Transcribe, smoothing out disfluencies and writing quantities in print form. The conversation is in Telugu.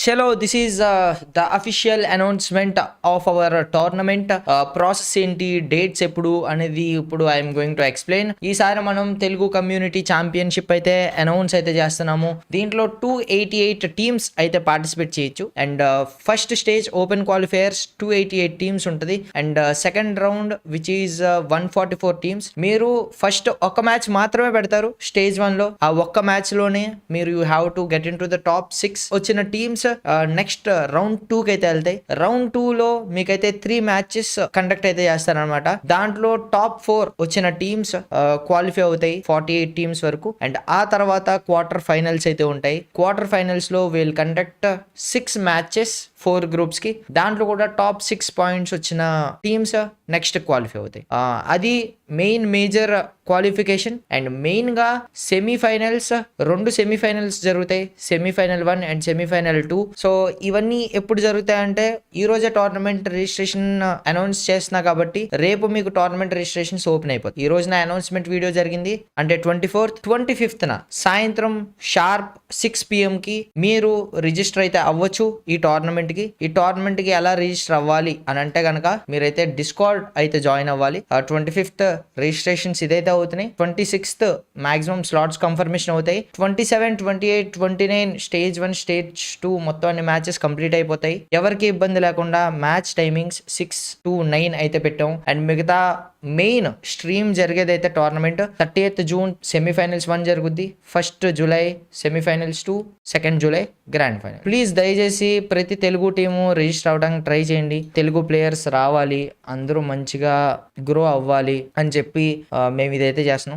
చలో this is the official announcement of our tournament. Process ఏంటి, డేట్స్ ఎప్పుడు అనేది ఇప్పుడు ఐఎమ్ గోయింగ్ టు ఎక్స్ప్లెయిన్. ఈసారి మనం తెలుగు కమ్యూనిటీ ఛాంపియన్షిప్ అయితే అనౌన్స్ అయితే చేస్తున్నాము. దీంట్లో 288 టీమ్స్ అయితే పార్టిసిపేట్ చేయొచ్చు. And first stage open qualifiers 288 teams ఉంటుంది. And second round which is 144 teams. మీరు ఫస్ట్ ఒక మ్యాచ్ మాత్రమే పెడతారు స్టేజ్ 1 లో. ఆ ఒక్క మ్యాచ్ లోనే మీరు you have to get in to the top 6. వచ్చిన టీమ్స్ నెక్స్ట్ రౌండ్ 2 కి అయితే వెళ్తాయి. రౌండ్ 2 లో మీకైతే 3 మ్యాచెస్ కండక్ట్ అయితే చేస్తారనమాట. దాంట్లో టాప్ 4 వచ్చిన టీమ్స్ క్వాలిఫై అవుతాయి 48 టీమ్స్ వరకు. అండ్ ఆ తర్వాత క్వార్టర్ ఫైనల్స్ అయితే ఉంటాయి. క్వార్టర్ ఫైనల్స్ లో విల్ కండక్ట్ 6 మ్యాచెస్ 4 గ్రూప్స్ కి. దాంట్లో కూడా టాప్ 6 పాయింట్స్ వచ్చిన టీమ్స్ నెక్స్ట్ క్వాలిఫై అవుతాయి. అది main major qualification. And main గా సెమీఫైనల్స్ 2 సెమీఫైనల్స్ జరుగుతాయి, సెమీఫైనల్ 1 అండ్ సెమీఫైనల్ 2. సో ఇవన్నీ ఎప్పుడు జరుగుతాయంటే ఈ రోజే టోర్నమెంట్ రిజిస్ట్రేషన్ అనౌన్స్ చేస్తున్నా కాబట్టి రేపు మీకు టోర్నమెంట్ రిజిస్ట్రేషన్స్ ఓపెన్ అయిపోతుంది. ఈ రోజున అనౌన్స్మెంట్ వీడియో జరిగింది అంటే 24th, 25th సాయంత్రం షార్ప్ 6 PM కి మీరు రిజిస్టర్ అయితే అవ్వచ్చు ఈ టోర్నమెంట్ కి. ఈ టోర్నమెంట్ కి ఎలా రిజిస్టర్ అవ్వాలి అని అంటే గనక మీరైతే డిస్కార్డ్ అయితే జాయిన్ అవ్వాలి. 25th రిజిస్ట్రేషన్స్ ఇదైతే అవుతున్నాయి. 26th మాక్సిమం స్లాట్స్ కన్ఫర్మేషన్ అవుతాయి. 27, 28, 29 స్టేజ్ 1 స్టేజ్ 2 మొత్తం అన్ని మ్యాచెస్ కంప్లీట్ అయిపోతాయి. ఎవరికి ఇబ్బంది లేకుండా మ్యాచ్ టైమింగ్స్ 6 to 9 అయితే పెట్టాం. అండ్ మిగతా మెయిన్ స్ట్రీమ్ జరిగేదైతే టోర్నమెంట్ 30th June సెమీఫైనల్స్ 1 జరుగుద్ది, 1st July semifinals 2, 2nd July grand final. Please దయచేసి ప్రతి తెలుగు టీము రిజిస్టర్ అవడానికి ట్రై చేయండి. తెలుగు ప్లేయర్స్ రావాలి, అందరూ మంచిగా గ్రో అవ్వాలి అని చెప్పి మేము ఇదైతే చేస్తున్నాం.